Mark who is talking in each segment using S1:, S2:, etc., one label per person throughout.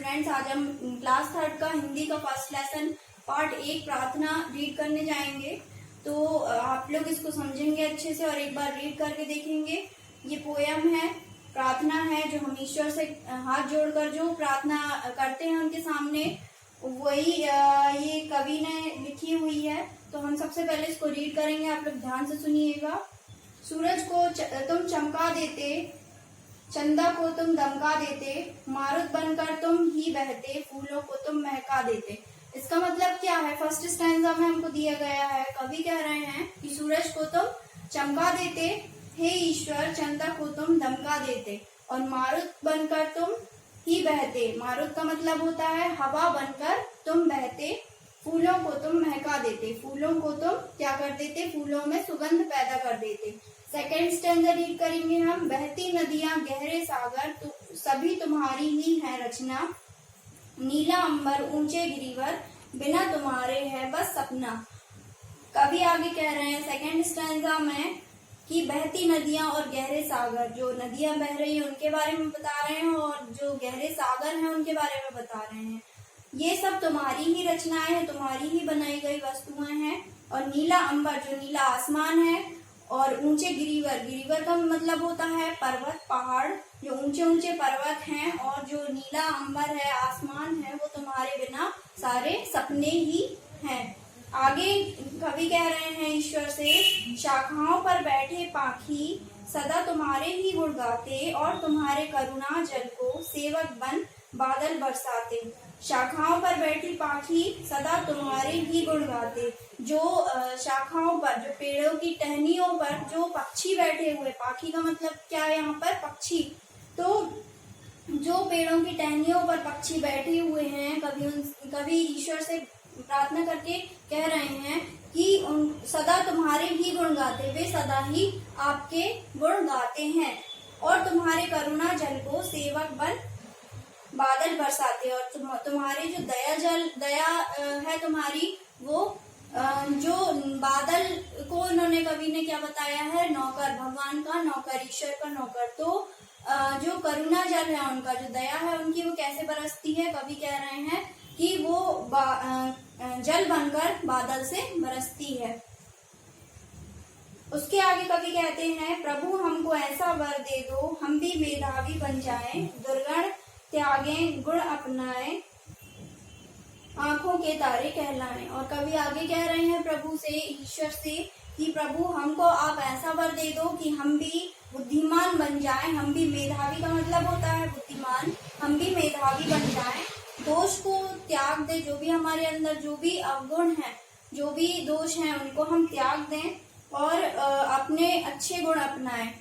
S1: Students, आज हम class third का हिंदी का फर्स्ट लेसन पार्ट 1 प्रार्थना रीड करने जाएंगे। तो आप लोग इसको समझेंगे अच्छे से और एक बार रीड करके देखेंगे। ये पोयम है, प्रार्थना है, जो हम ईश्वर से हाथ जोड़कर जो प्रार्थना करते हैं उनके सामने, वही ये कवि ने लिखी हुई है। तो हम सबसे पहले इसको रीड करेंगे, आप लोग ध्यान से सुनिएगा। सूरज को तुम चमका देते, चंदा को तुम दमका देते, मारुत बनकर तुम ही बहते, फूलों को तुम महका देते। इसका मतलब क्या है? फर्स्ट स्टैंजा में हमको दिया गया है, कवि कह रहे हैं कि सूरज को तुम चमका देते, हे ईश्वर, चंदा को तुम दमका देते, और मारुत बनकर तुम ही बहते। मारुत का मतलब होता है हवा बनकर तुम बहते, फूलों को तुम महका देते, फूलों को तुम क्या कर देते? फूलों में सुगंध पैदा कर देते। सेकेंड स्टैंजा रीड करेंगे हम। बहती नदियां, गहरे सागर, सभी तुम्हारी ही है रचना, नीला अंबर, ऊंचे गिरिवर, बिना तुम्हारे है बस सपना। कवि आगे कह रहे हैं सेकेंड स्टैंजा में कि बहती नदियां और गहरे सागर, जो नदियां बह रही हैं उनके बारे में बता रहे हैं और जो गहरे सागर हैं उनके बारे में बता रहे हैं। ये सब तुम्हारी ही रचनाएं हैं, तुम्हारी ही बनाई गई वस्तुएं हैं। और नीला अंबर, जो नीला आसमान है, और ऊंचे गिरिवर, गिरिवर का मतलब होता है पर्वत, पहाड़, जो ऊंचे ऊंचे पर्वत हैं, और जो नीला अंबर है, आसमान है, वो तुम्हारे बिना सारे सपने ही हैं। आगे कवि कह रहे हैं ईश्वर से, शाखाओं पर बैठे पाखी, सदा तुम्हारे ही गुण गाते, और तुम्हारे करुणा जल को सेवक बन बादल बरसाते। शाखाओं पर बैठी पाखी, सदा तुम्हारे ही गुण गाते। जो शाखाओं पर, जो पेड़ों की टहनियों पर जो पक्षी बैठे हुए, पाखी का मतलब क्या है यहाँ पर? पक्षी। तो जो पेड़ों की टहनियों पर पक्षी बैठे हुए हैं, कभी ईश्वर से प्रार्थना करके कह रहे हैं कि सदा तुम्हारे ही गुण गाते, वे सदा ही आपके गुण गाते हैं, और तुम्हारे करुणा जल को सेवक बन बादल बरसाते। और तुम्हारे जो दया है तुम्हारी, वो जो बादल को उन्होंने, कवि ने क्या बताया है? नौकर, भगवान का नौकर, ईश्वर का नौकर। तो जो करुणा जल है उनका, जो दया है उनकी, वो कैसे बरसती है? कवि कह रहे हैं कि वो जल बनकर बादल से बरसती है। उसके आगे कवि कहते हैं, प्रभु हमको ऐसा वर दे दो, हम भी मेधावी बन जाएं, दुर्गुण त्यागें, गुण अपनाएं, आंखों के तारे कहलाएं। और कवि आगे कह रहे हैं प्रभु से, ईश्वर से, कि प्रभु हमको आप ऐसा वर दे दो कि हम भी बुद्धिमान बन जाएं, हम भी मेधावी का मतलब होता है बुद्धिमान, हम भी मेधावी बन जाएं, दोष को त्याग दे, जो भी हमारे अंदर जो भी अवगुण है, जो भी दोष हैं, उनको हम त्याग दें और अपने अच्छे गुण अपनाएं,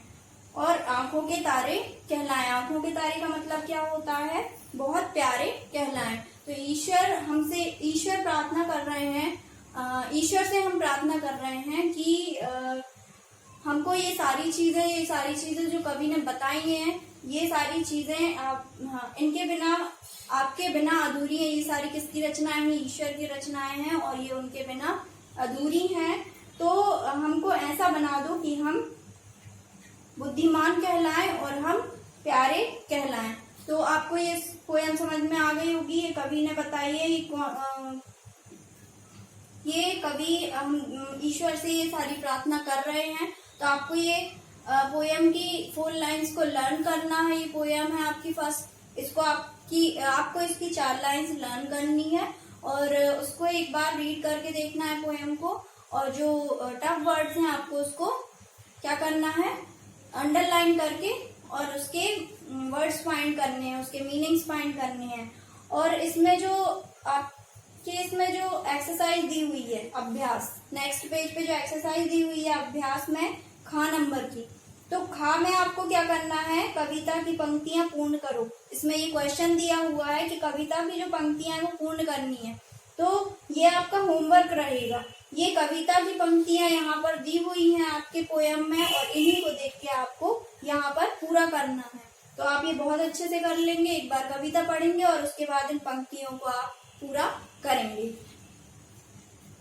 S1: और आंखों के तारे कहलाएं। आंखों के तारे का मतलब क्या होता है? बहुत प्यारे कहलाएं। तो ईश्वर प्रार्थना कर रहे हैं, ईश्वर से हम प्रार्थना कर रहे हैं कि हमको ये सारी चीजें जो कवि ने बताई हैं, ये सारी चीजें इनके बिना, आपके बिना अधूरी है। ये सारी किसकी रचनाएं हैं? ईश्वर की रचनाएं हैं, और ये उनके बिना अधूरी हैं। तो हमको ऐसा बना दो कि हम बुद्धिमान कहलाएं और हम प्यारे कहलाएं। तो आपको ये पोयम समझ में आ गई होगी। ये कवि ने बताई है, ये कवि ईश्वर से ये सारी प्रार्थना कर रहे हैं। तो आपको ये पोयम की 4 लाइन्स को लर्न करना है। ये पोयम है आपकी फर्स्ट, आपको इसकी 4 लाइन्स लर्न करनी है, और उसको एक बार रीड करके देखना है पोयम को, और जो टफ वर्ड्स हैं आपको उसको क्या करना है? अंडरलाइन करके, और उसके वर्ड्स फाइंड करने हैं, उसके मीनिंग्स फाइंड करने हैं। और इसमें जो एक्सरसाइज दी हुई है, अभ्यास, नेक्स्ट पेज पे जो एक्सरसाइज दी हुई है अभ्यास में, खा नंबर की, तो खा में आपको क्या करना है? कविता की पंक्तियां पूर्ण करो। इसमें ये क्वेश्चन दिया हुआ है कि कविता की जो पंक्तियां हैं वो पूर्ण करनी है। तो ये आपका होमवर्क रहेगा। ये कविता की पंक्तियां यहाँ पर दी हुई हैं आपके पोयम में, और इन्हीं को देख के आपको यहाँ पर पूरा करना है। तो आप ये बहुत अच्छे से कर लेंगे। एक बार कविता पढ़ेंगे और उसके बाद इन पंक्तियों को आप पूरा करेंगे।